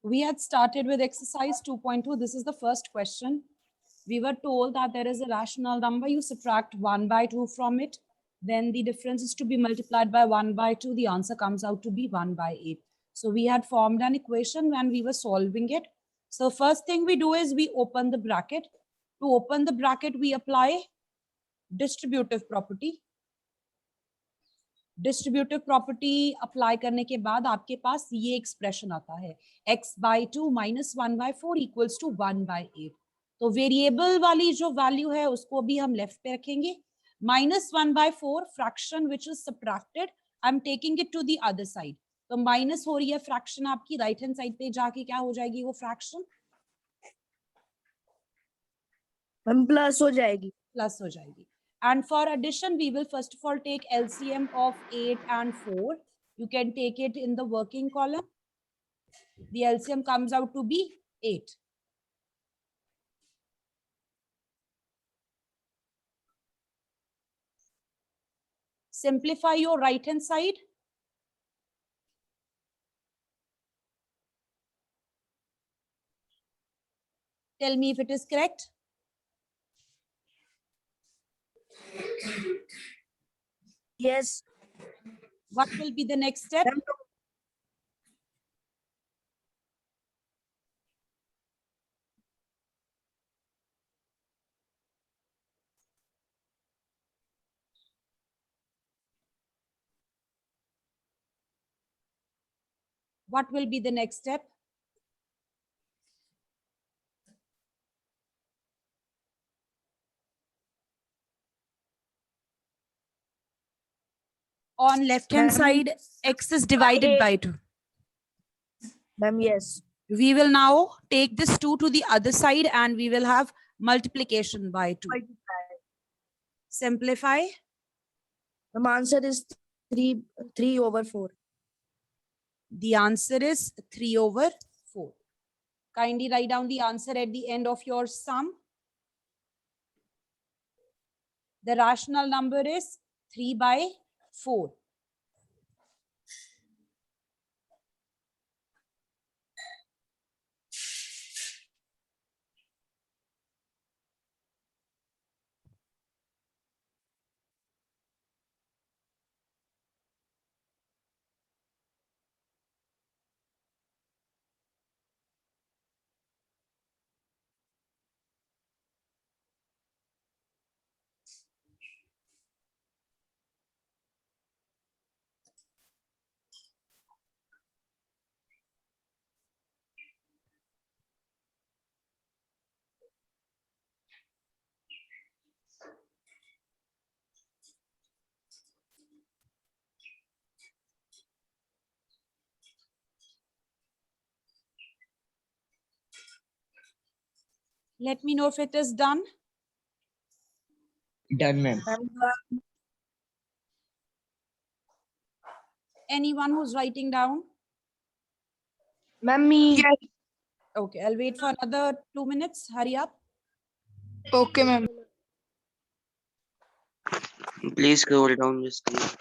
We had started with exercise 2.2. This is the first question. We were told that there is a rational number. You subtract 1 by 2 from it. Then the difference is to be multiplied by 1 by 2. The answer comes out to be 1 by 8. So we had formed an equation when we were solving it. So first thing we do is we open the bracket. To open the bracket, we apply distributive property. Distributive property apply करने के बाद आपके पास ये expression आता है x by 2 minus 1 by 4 equals to 1 by 8. तो variable वाली जो वैल्यू है उसको भी हम लेफ्ट पे रखेंगे. -1 by 4 fraction which is subtracted, I am taking it to the other side. तो माइनस हो रही है फ्रैक्शन आपकी, राइट हैंड साइड पे जाके क्या हो जाएगी वो फ्रैक्शन? हम प्लस हो जाएगी. प्लस हो जाएगी. And for addition, we will first of all take LCM of 8 and 4. You can take it in the working column. The LCM comes out to be 8. Simplify your right hand side. Tell me if it is correct. Yes. What will be the next step? What will be the next step? On left hand side, x is divided by 2. Ma'am, yes. We will now take this 2 to the other side and we will have multiplication by 2. Simplify. The answer is 3 over 4. The answer is 3 over 4. Kindly write down the answer at the end of your sum. The rational number is 3 by 4. Let me know if it is done. Done, ma'am. Anyone who's writing down? Ma'am, me. Yes. Okay, I'll wait for another 2 minutes. Hurry up. Okay, ma'am. Please scroll down the screen.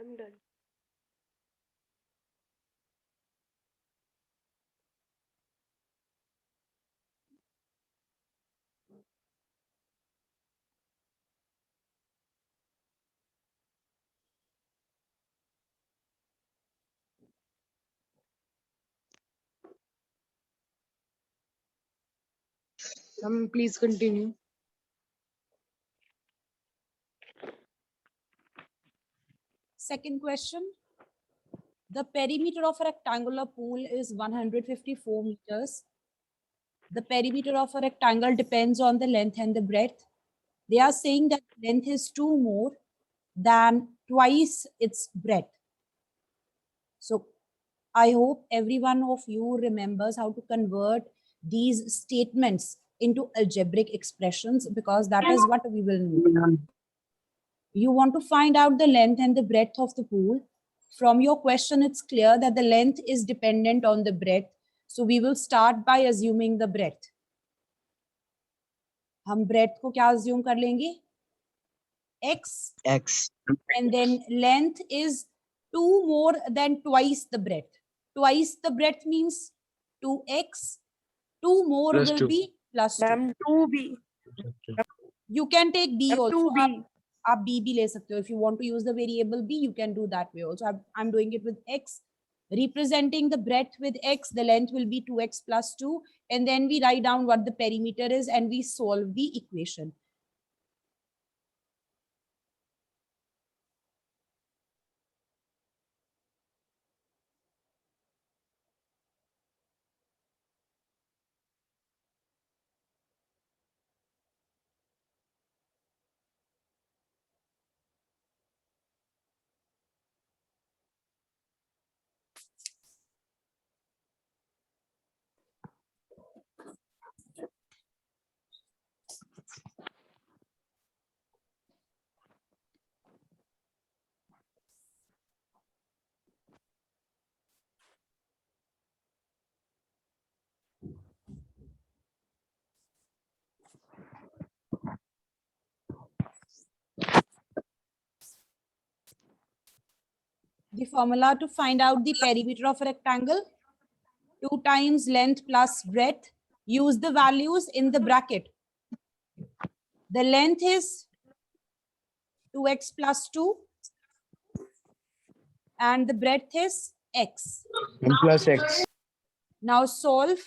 I'm done. Please continue. Second question. The perimeter of a rectangular pool is 154 meters. The perimeter of a rectangle depends on the length and the breadth. They are saying that length is 2 more than twice its breadth. So I hope every one of you remembers how to convert these statements into algebraic expressions, because that is what we will need. You want to find out the length and the breadth of the pool. From your question, it's clear that the length is dependent on the breadth. So we will start by assuming the breadth. हम breadth को क्या assume कर लेंगे? X. X. And then length is 2 more than twice the breadth. Twice the breadth means 2x. 2 more Plus will 2. be plus 2. Ma'am, 2B. You can take B Ma'am, also. 2B. आप B भी ले सकते हो. If you want to use the variable B, you can do that way also. I'm doing it with X. Representing the breadth with X, the length will be 2x plus 2. And then we write down what the perimeter is and we solve the equation. The formula to find out the perimeter of a rectangle: 2 times length plus breadth. Use the values in the bracket. The length is 2x plus 2 and the breadth is x. M plus X. Now solve.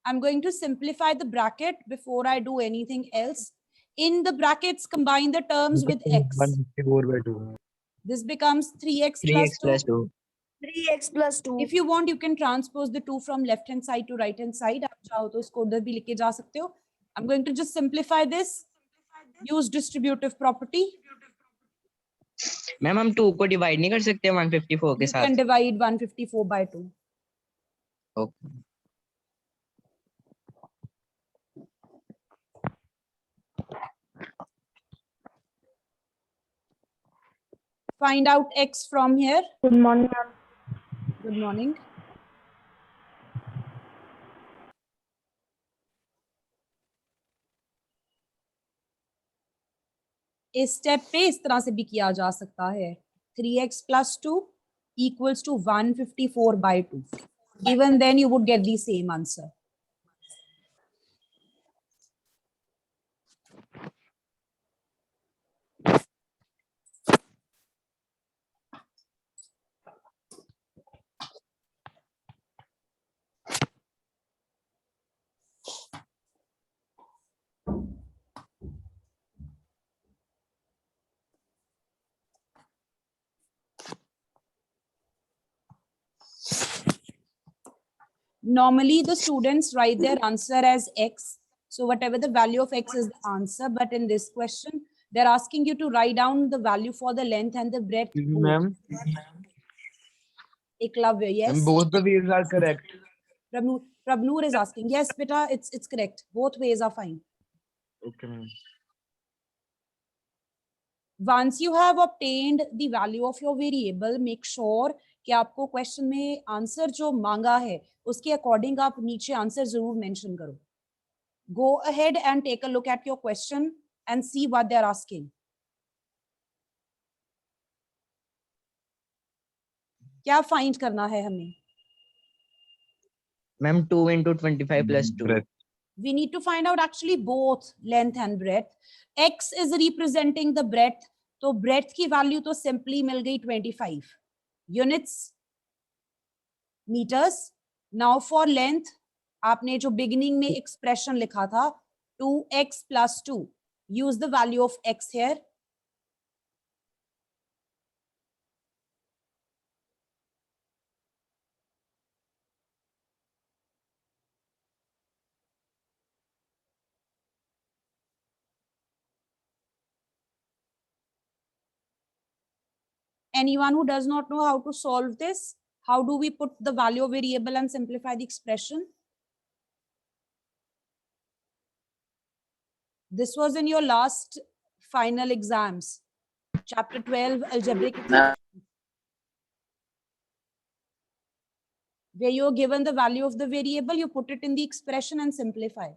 I'm going to simplify the bracket before I do anything else. In the brackets, combine the terms with x. 154 by 2. This becomes 3x 3x plus plus 2. 2. 3x plus 2. If you want, you can transpose the 2 from left hand side to right hand side. आप चाहो तो उसको उधर भी लिखे जा सकते हो. I'm going to just simplify this. Use distributive property. Ma'am हम 2 को डिवाइड नहीं कर सकते 154 के You can साथ. divide 154 by 2. Okay. Find out x from here. Good morning, ma'am. Good morning. इस स्टेप पे इस तरह से भी किया जा सकता है. 3x plus 2 equals to 154 by 2. Even then you would get the same answer. Normally the students write their answer as x. So whatever the value of x is the answer. But in this question, they're asking you to write down the value for the length and the breadth. Ma'am. Eklavya, yes. Both the ways are correct. Prabnoor is asking. Yes, beta, it's correct. Both ways are fine. Okay, ma'am. Once you have obtained the value of your variable, make sure कि आपको question में answer जो मांगा है उसके according आप नीचे answer जरूर मेंशन करो. Go ahead and take a look at your question and see what they're asking. क्या फाइंड करना है हमें? Ma'am, 2 into 25 plus 2. We need to find out actually both length and breadth. X is representing the breadth, तो breadth की value तो simply मिल गई 25 units meters. Now for length, आपने जो beginning में expression लिखा था 2x plus 2. Use the value of x here. Anyone who does not know how to solve this? How do we put the value of variable and simplify the expression? This was in your last final exams. Chapter 12, algebraic expression, where you're given the value of the variable, you put it in the expression and simplify.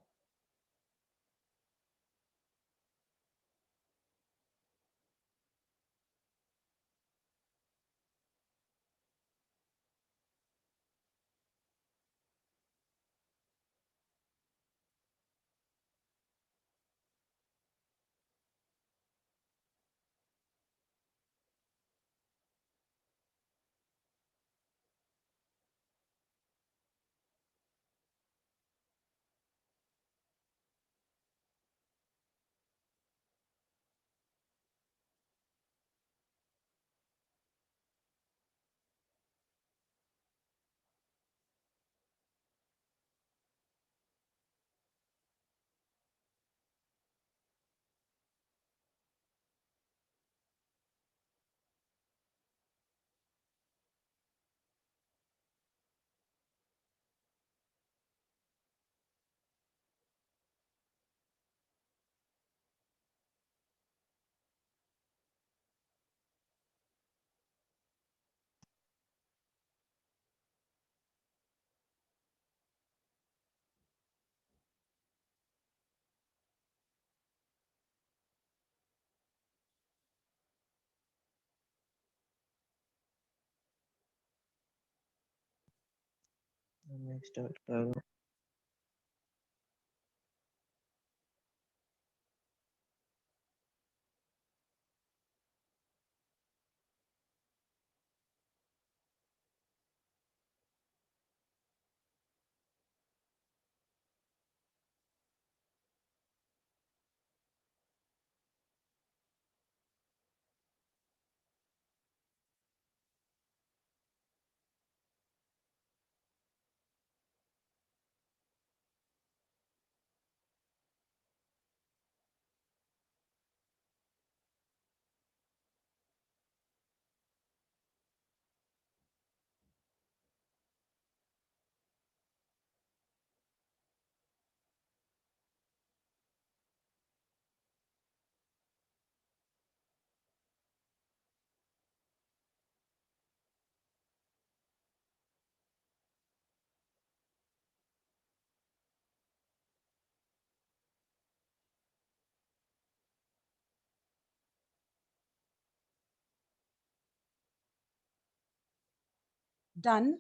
Done?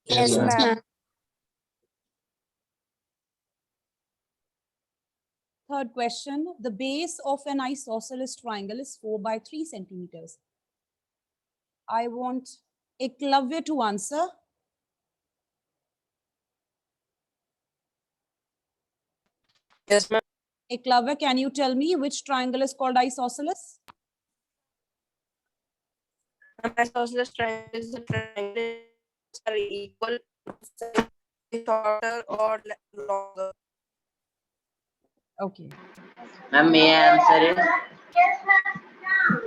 Yes, ma'am. Third question, the base of an isosceles triangle is 4 by 3 centimeters. I want Eklavya to answer. Yes, ma'am. Eklavya, can you tell me which triangle is called isosceles? Isosceles triangle is the triangle are equal, shorter or longer. Okay, Ma'am, may I answer it?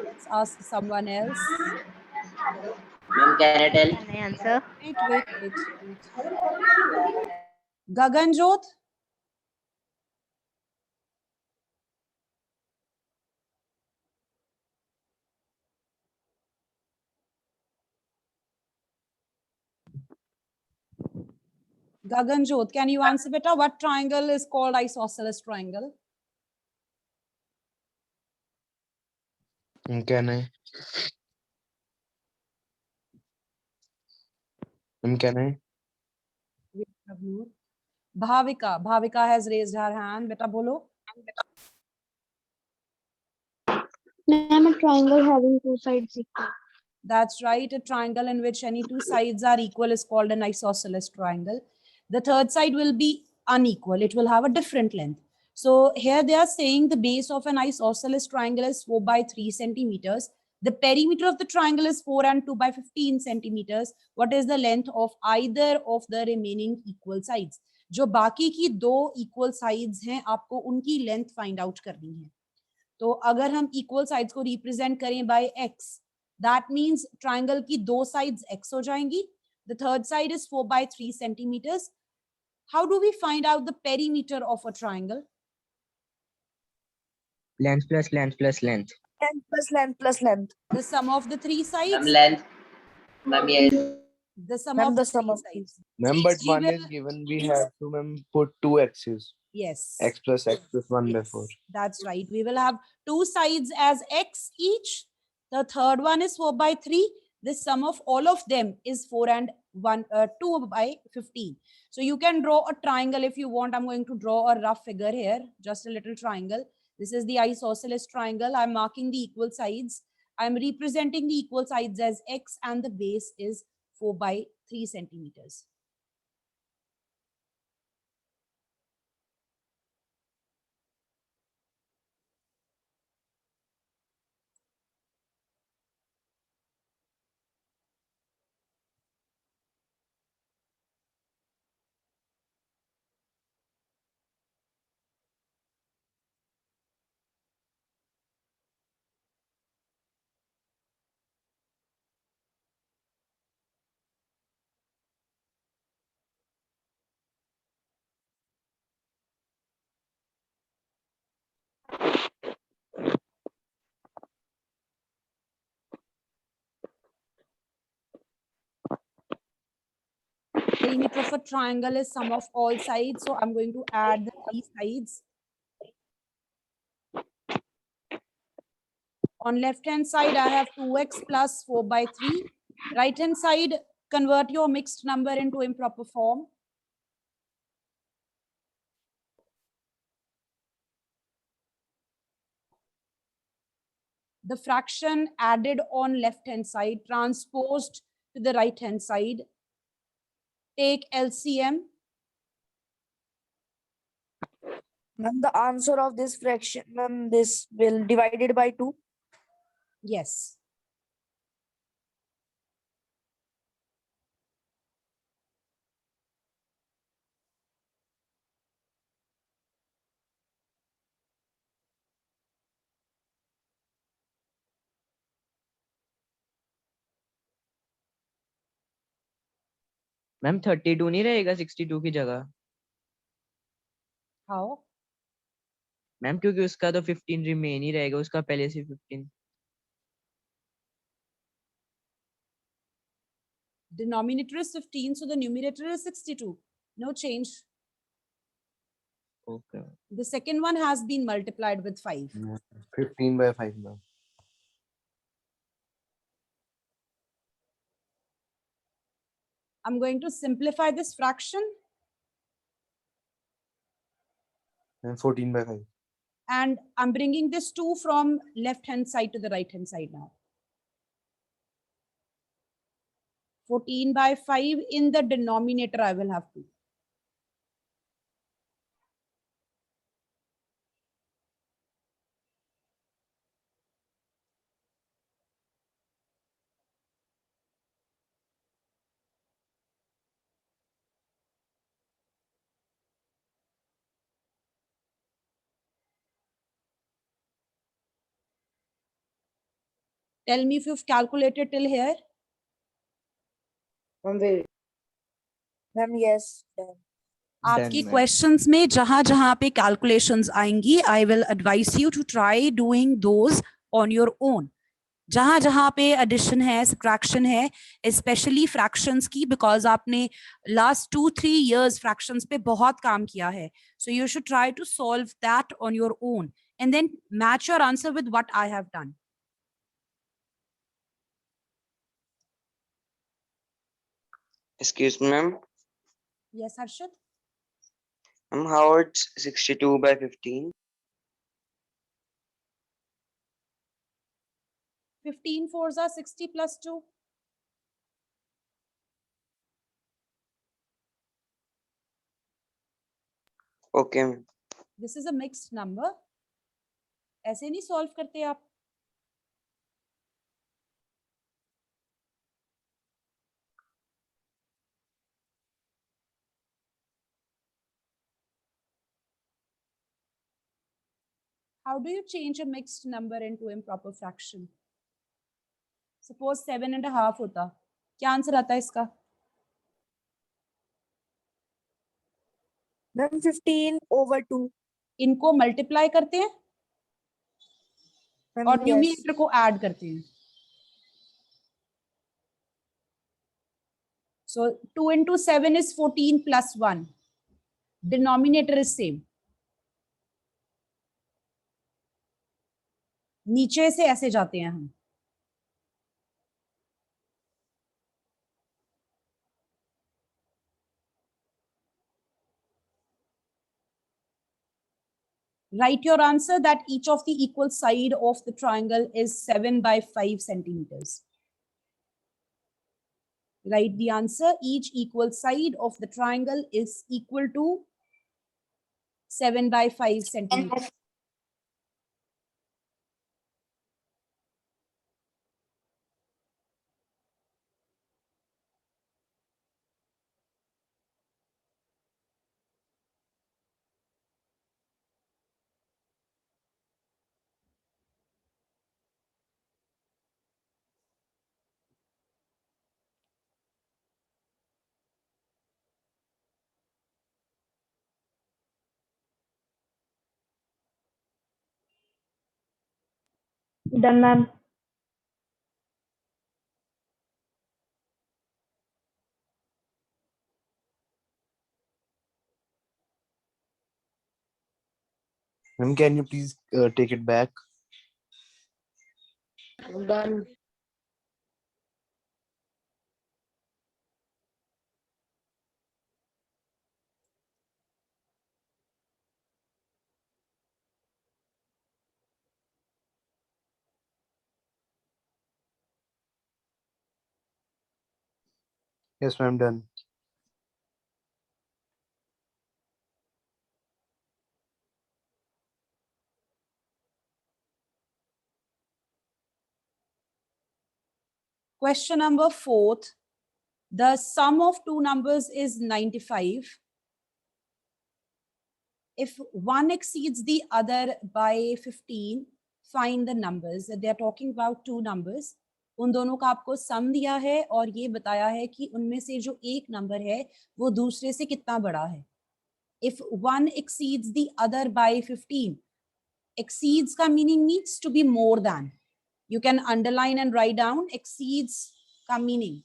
let's ask someone else. Ma'am, can I tell? Can I answer? Wait. Gaganjot? Gaganjot, can you answer beta? What triangle is called isosceles triangle? Can I? Can I? Wait, Navneet. Bhavika has raised her hand. Beta bolo. Ma'am, a triangle having two sides equal. That's right. A triangle in which any two sides are equal is called an isosceles triangle. The third side will be unequal. It will have a different length. So here they are saying the base of an isosceles triangle is 4 by 3 centimeters. The perimeter of the triangle is 4 and 2 by 15 centimeters. What is the length of either of the remaining equal sides? जो बाकी की दो equal sides हैं, आपको उनकी length find out करनी है. तो अगर हम इक्वल साइड्स को रिप्रेजेंट करें by x, that means triangle की दो साइड्स x हो जाएंगी. The third side is 4/3 centimeters. How do we find out the perimeter of a triangle? Length plus length plus length. Length plus length plus length. The sum of the three Ma'am, sides. length. Ma'am, yes. The sum Ma'am, of the the sum three of sides. Ma'am, but We one is will- given. We have to, ma'am, put two x's. Yes. X plus one Yes, before. that's right. We will have two sides as x each. The third one is 4/3. The sum of all of them is 4 and 2/15. So you can draw a triangle if you want. I'm going to draw a rough figure here, just a little triangle. This is the isosceles triangle. I'm marking the equal sides. I'm representing the equal sides as x, and the base is 4/3 centimeters. Perimeter of a triangle is sum of all sides. So I'm going to add the three sides. On left hand side, I have 2x plus 4/3. Right hand side, convert your mixed number into improper form. The fraction added on left hand side transposed to the right hand side. Take LCM. Ma'am, the answer of this fraction, ma'am, this will divided by 2. Yes. Ma'am 32 नहीं रहेगा 62 की जगह? How? Ma'am क्योंकि उसका तो 15 remain ही रहेगा, उसका पहले से 15. Denominator is 15, so the numerator is 62. No change. Okay. The second one has been multiplied with 5. 15/5, ma'am. I'm going to simplify this fraction, And 14/5. and I'm bringing this 2 from left hand side to the right hand side now. 14/5 in the denominator, I will have 2. Tell me if you've calculated till here. Ma'am, wait. Ma'am, yes. Done. आपकी ma'am. Questions में जहां जहां पे calculations आएंगी, I will advise you to try doing those on your own. जहां जहां पे addition है, सब्ट्रैक्शन है, स्पेशली फ्रैक्शंस की, बिकॉज आपने लास्ट 2-3 years फ्रैक्शंस पे बहुत काम किया है. So you should try to solve that on your own and then match your answer with what I have done. Excuse me, ma'am. Yes, Harshad? How it's 62/15? 15 fours are 60 plus 2. Okay, ma'am. This is a mixed number. ऐसे नहीं solve करते आप. How do you change a mixed number into improper fraction? Suppose 7.5 होता, क्या answer आता है इसका? Ma'am, 15/2. इनको मल्टीप्लाई करते हैं Ma'am, और yes. न्यूमरेटर को ऐड करते हैं. So 2 into 7 is 14 plus 1. Denominator is same. नीचे से ऐसे जाते हैं हम. Write your answer that each of the equal side of the triangle is 7 by 5 centimeters. Write the answer. Each equal side of the triangle is equal to 7 by 5 centimeters. Done, ma'am. Ma'am, can you please take it back? Done. Yes, ma'am, done. Question number 4. The sum of two numbers is 95. If one exceeds the other by 15, find the numbers. They are talking about two numbers. उन दोनों का आपको सम दिया है और ये बताया है कि उनमें से जो एक नंबर है वो दूसरे से कितना बड़ा है. If one exceeds the other by 15, exceeds का meaning needs to be more than. You can underline and write down exceeds का meaning.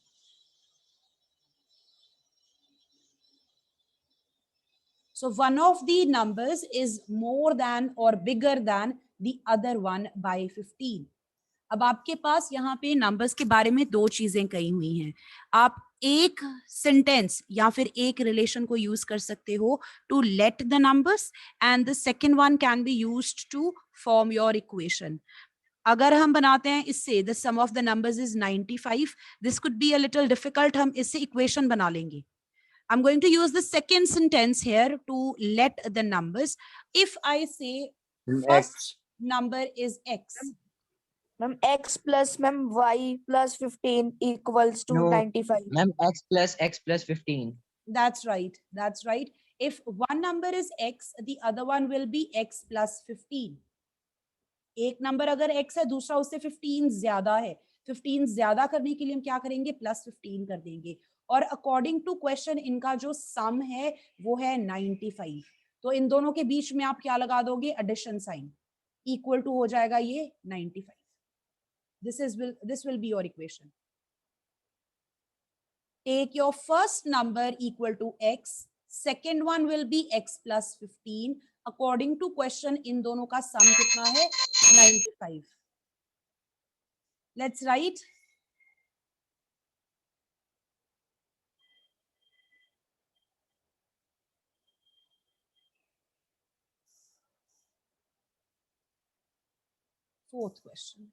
So one of the numbers is more than or bigger than the other one by 15. अब आपके पास यहाँ पे numbers के बारे में दो चीजें कही हुई हैं. आप एक सेंटेंस या फिर एक रिलेशन को यूज कर सकते हो to let the numbers and the second one can be used to form your equation. अगर हम बनाते हैं इससे the sum of the numbers is 95, this could be a little difficult. हम इससे इक्वेशन बना लेंगे. I'm going to use the second sentence here to let the numbers. If I say Ma'am, first X. number is X, Ma'am, X plus ma'am Y plus 15 equals to No. 95. Ma'am, x plus 15. that's right. That's right. If one number is X, the other one will be X plus 15. एक number अगर X है, दूसरा उससे 15 ज्यादा है. 15 ज्यादा करने के लिए हम क्या करेंगे? प्लस 15 कर देंगे. और अकॉर्डिंग टू क्वेश्चन इनका जो सम है वो है 95. तो इन दोनों के बीच में आप क्या लगा दोगे? Addition sign. इक्वल टू हो जाएगा ये 95. This will be your equation. Take your first number equal to X. Second one will be X plus 15. According to question इन दोनों का सम कितना है? 95. Let's write. Fourth question.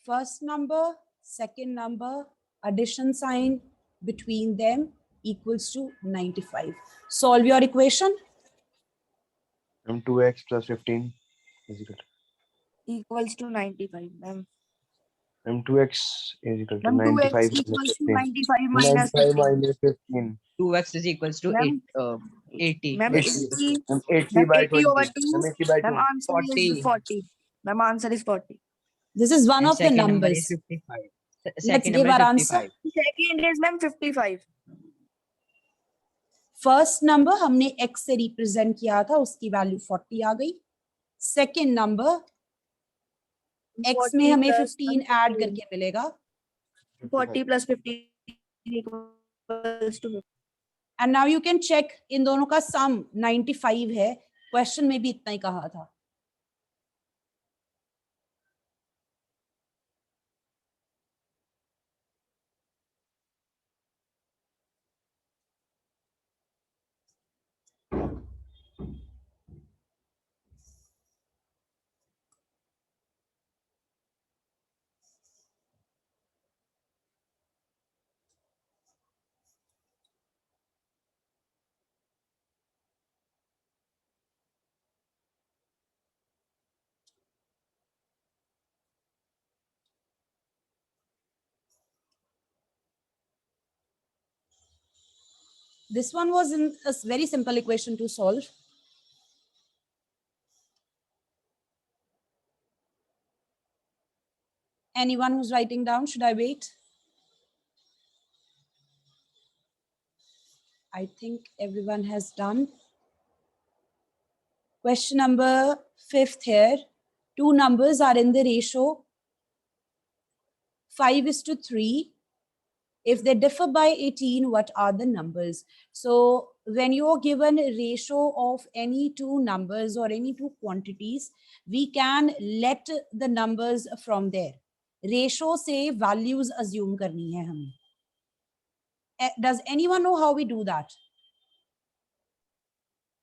first number, second number, addition sign between them equals to 95. Solve your equation. 2x plus 15 is equal Equals to 95, ma'am. to 2x is equal to Ma'am, 2x 95 equals minus to 15. 95 minus 95 15. minus 15. 2x is equals to Ma'am, 80. Ma'am, 80. 80, And 80 ma'am, by 80 over 20. 2. And 80 by 2. Ma'am, answer is 40. 40. Ma'am, answer is 40. This is one And of the second number numbers. is 55. Let's Second give number our is answer. 55. Second is, ma'am, 55. First number हमने x से represent किया था, उसकी value 40 आ गई. Second number x में 40 हमें plus 15 add करके मिलेगा. 40 plus 15 equals to 50. And now you can check, इन दोनों का सम 95 है. क्वेश्चन में भी इतना ही कहा था. This one was in a very simple equation to solve. Anyone who's writing down, should I wait? I think everyone has done. Question number 5th here. Two numbers are in the ratio 5:3. If they differ by 18, what are the numbers? So when you're given a ratio of any two numbers or any two quantities, we can let the numbers from there. Ratio से values assume करनी है हमें. Does anyone know how we do that?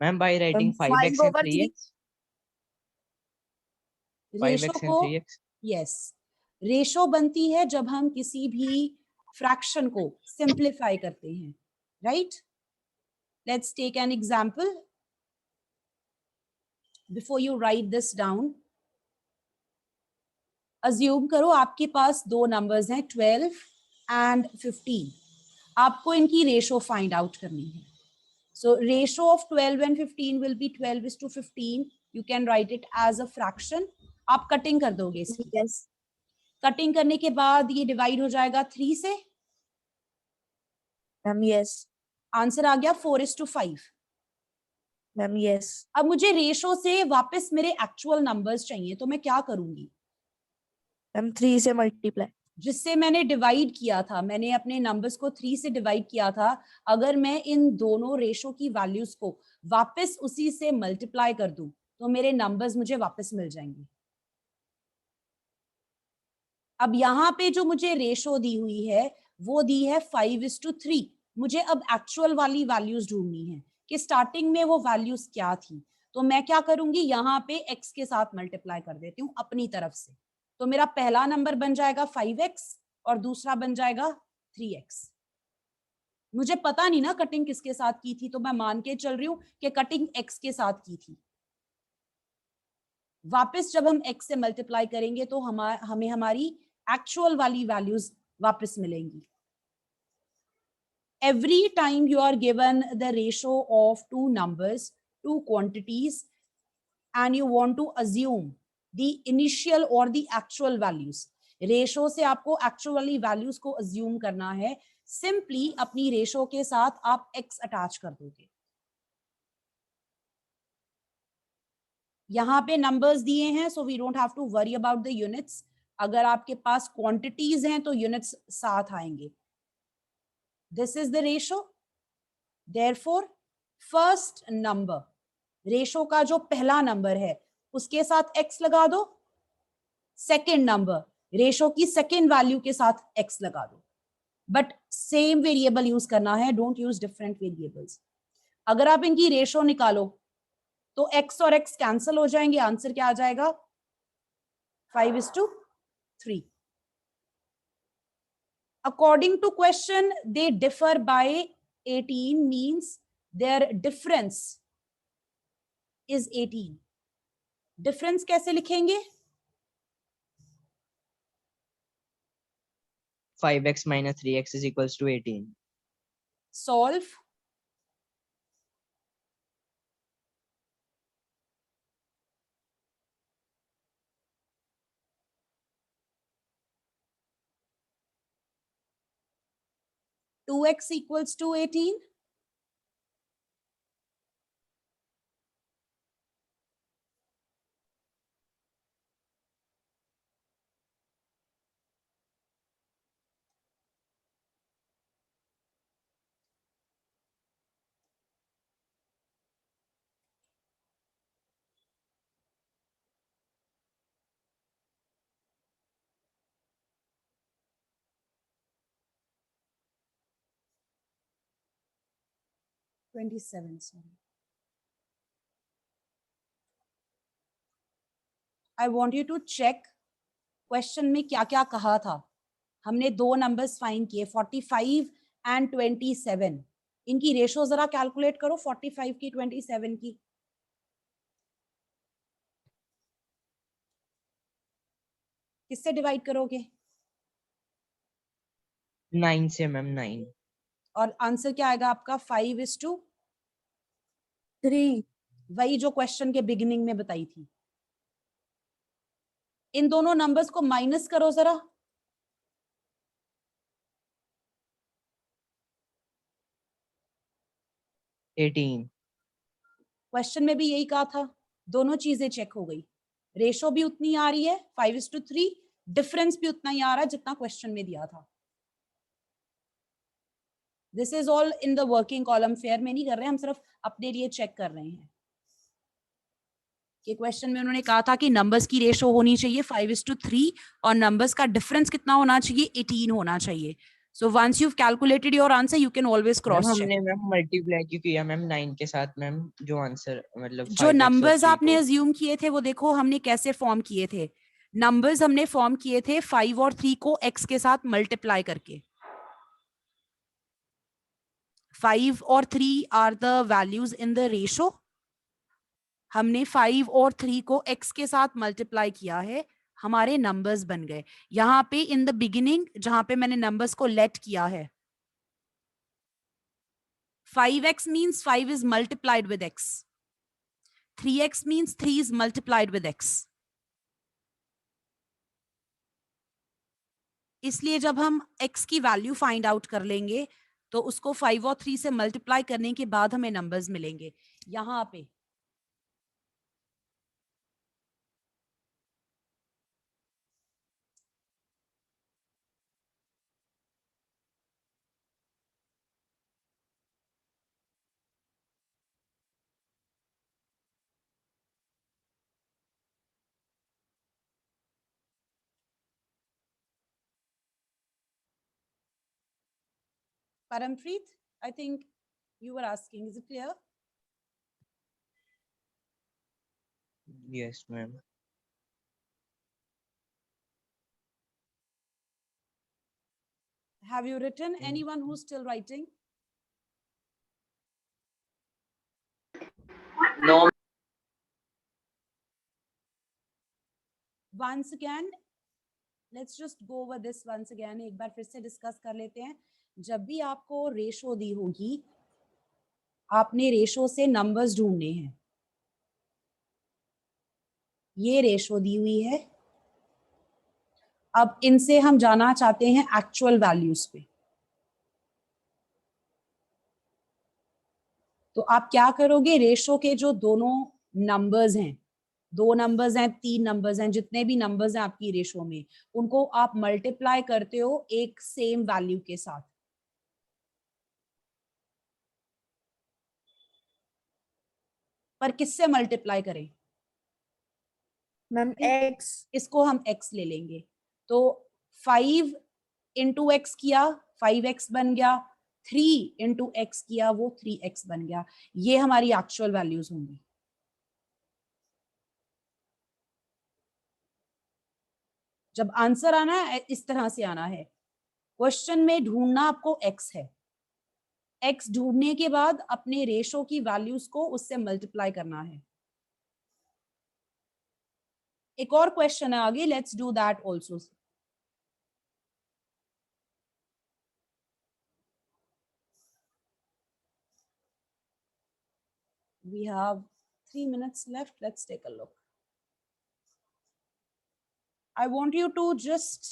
Ma'am, by writing 5x 5 and over 3x. 5x ratio and को 3x. Yes, ratio बनती है जब हम किसी भी फ्रैक्शन को सिंप्लीफाई करते हैं, right? Let's take an example. Before you write this down, assume करो आपके पास दो नंबर्स हैं 12 एंड 15. आपको इनकी रेशो फाइंड आउट करनी है. So ratio of 12 and 15 will be 12:15. You can write it as a fraction. आप कटिंग कर दोगे इसकी. Yes. कटिंग करने के बाद ये डिवाइड हो जाएगा 3 से. Ma'am, yes. आंसर आ गया 4:5. Ma'am, yes. अब मुझे रेशो से वापस मेरे एक्चुअल नंबर्स चाहिए, तो मैं क्या करूंगी? Ma'am, 3 से multiply. जिससे मैंने डिवाइड किया था, मैंने अपने नंबर्स को 3 से डिवाइड किया था. अगर मैं इन दोनों रेशो की वैल्यूज को वापस उसी से मल्टीप्लाई कर दूं, तो मेरे नंबर्स मुझे वापस मिल जाएंगे. अब यहाँ पे जो मुझे रेशो दी हुई है वो दी है 5:3. मुझे अब एक्चुअल वाली वैल्यूज ढूंढनी है कि स्टार्टिंग में वो वैल्यूज क्या थी. तो मैं क्या करूंगी, यहाँ पे x के साथ मल्टीप्लाई कर देती हूँ अपनी तरफ से. तो मेरा पहला नंबर बन जाएगा 5x और दूसरा बन जाएगा 3x. मुझे पता नहीं ना कटिंग किसके साथ की थी, तो मैं मान के चल रही हूं कि कटिंग x के साथ की थी. वापस जब हम x से मल्टीप्लाई करेंगे तो हमें हमारी एक्चुअल वाली वैल्यूज वापस मिलेंगी. Every time you are given the ratio of two numbers, two quantities, and you want to assume the initial or the actual values, ratio से आपको एक्चुअल वाली वैल्यूज को अज्यूम करना है. सिंपली अपनी रेशो के साथ आप x अटैच कर दोगे. यहाँ पे नंबर्स दिए हैं, so we don't have to worry about the units. अगर आपके पास क्वांटिटीज हैं तो यूनिट्स साथ आएंगे. This is the ratio. Therefore first number, ratio का जो पहला नंबर है उसके साथ x लगा दो. सेकेंड नंबर, रेशो की सेकेंड वैल्यू के साथ x लगा दो. बट सेम वेरिएबल यूज करना है, डोंट यूज डिफरेंट वेरिएबल्स. अगर आप इनकी रेशो निकालो तो x और x कैंसिल हो जाएंगे. आंसर क्या आ जाएगा? 5:3. According to question, they differ by 18 means their difference is 18. Difference कैसे लिखेंगे? 5x minus 3x is equals to 18. Solve. Two x equals to 18. $27. Sorry. I want you to check question में क्या क्या कहा था. हमने दो नंबर्स फाइंड किए 45 एंड 27. इनकी रेशो जरा कैलकुलेट करो 45 की 27 की. किससे डिवाइड करोगे? 9 से मैम 9. और आंसर क्या आएगा आपका? 5:3. 3. वही जो क्वेश्चन के बिगिनिंग में बताई थी. इन दोनों नंबर्स को माइनस करो जरा. क्वेश्चन में भी यही कहा था. दोनों चीजें चेक हो गई. रेशो भी उतनी आ रही है 5:3. डिफरेंस भी उतना ही आ रहा है जितना क्वेश्चन में दिया था. This is all in the working column. Fair में नहीं कर रहे, हम सिर्फ अपने लिए चेक कर रहे हैं कि क्वेश्चन में उन्होंने कहा था कि नंबर्स की रेशो होनी चाहिए 5:3 और नंबर्स का डिफरेंस कितना होना चाहिए? 18 होना चाहिए. So once you calculated your answer you can always cross check. हमने मैम मल्टीप्लाई क्यों किया मैम 9 के साथ मैम? जो आंसर मतलब जो 5x और नंबर्स 3 आपने को- अज्यूम किए थे वो देखो हमने कैसे फॉर्म किए थे. नंबर्स हमने फॉर्म किए थे 5 और 3 को x के साथ मल्टीप्लाई करके. 5 और 3 are the values in the ratio. हमने 5 और 3 को x के साथ मल्टीप्लाई किया है, हमारे नंबर्स बन गए. यहाँ पे इन द बिगिनिंग जहां पे मैंने नंबर्स को लेट किया है, 5x means 5 is multiplied with x. 3x means 3 is multiplied with x. इसलिए जब हम x की वैल्यू फाइंड आउट कर लेंगे तो उसको 5 और 3 से मल्टीप्लाई करने के बाद हमें नंबर्स मिलेंगे. यहाँ पे Parampreet, I think you were asking, is it clear? Yes ma'am. Have you written? Anyone who's still writing? No, Once again, let's just go over this once again. एक बार फिर से डिस्कस कर लेते हैं. जब भी आपको रेशो दी होगी, आपने रेशो से नंबर्स ढूंढने हैं. ये रेशो दी हुई है. अब इनसे हम जाना चाहते हैं एक्चुअल वैल्यूज पे. तो आप क्या करोगे? रेशो के जो दोनों नंबर्स हैं, 2 नंबर्स हैं, 3 नंबर्स हैं, जितने भी नंबर्स हैं आपकी रेशो में, उनको आप मल्टीप्लाई करते हो एक सेम वैल्यू के साथ. पर किससे मल्टीप्लाई करें? Ma'am x. इसको हम x ले लेंगे. तो 5 इंटू एक्स किया 5x बन गया. 3 इंटू एक्स किया वो 3x बन गया. ये हमारी एक्चुअल वैल्यूज होंगी. जब आंसर आना है इस तरह से आना है. क्वेश्चन में ढूंढना आपको x है, x ढूंढने के बाद अपने रेशो की वैल्यूज को उससे मल्टीप्लाई करना है। एक और क्वेश्चन है आगे, let's do that also. We have 3 minutes left. Let's take a look. I want you to just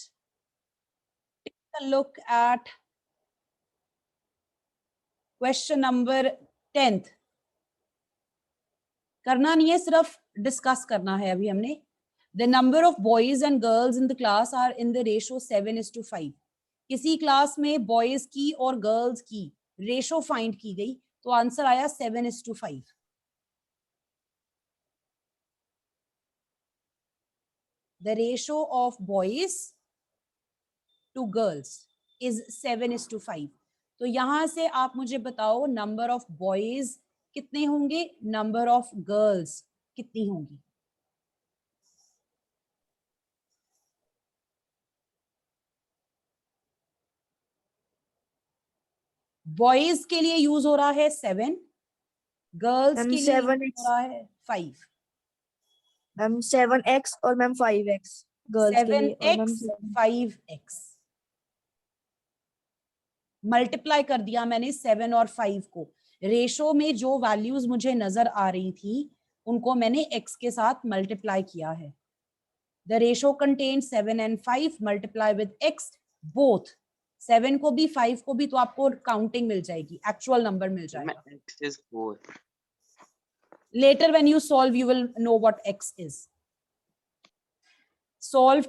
take a look at question number 10th. करना नहीं है, सिर्फ डिस्कस करना है अभी हमने। The number of boys and girls in the class are in the ratio 7:5. किसी class में बॉयज की और गर्ल्स की रेशो फाइंड की गई, तो आंसर आया 7:5। The ratio of boys to girls is 7:5. तो यहां से आप मुझे बताओ नंबर ऑफ बॉयज कितने होंगे, नंबर ऑफ गर्ल्स कितनी होंगी। बॉयज के लिए यूज हो रहा है 7, गर्ल्स मैम के लिए यूज 7x हो रहा है 5। मैम 7x और मैम 5x गर्ल्स के लिए, और मैम 7x 5x मल्टीप्लाई कर दिया मैंने 7 और 5 को। रेशो में जो वैल्यूज मुझे नजर आ रही थी उनको मैंने x के साथ मल्टीप्लाई किया है। The ratio contain 7 and 5 multiply with x both, 7 को भी 5 को भी, तो आपको काउंटिंग मिल जाएगी, एक्चुअल नंबर मिल जाएगा। X is 4. Later when you solve you will know what x is. Solve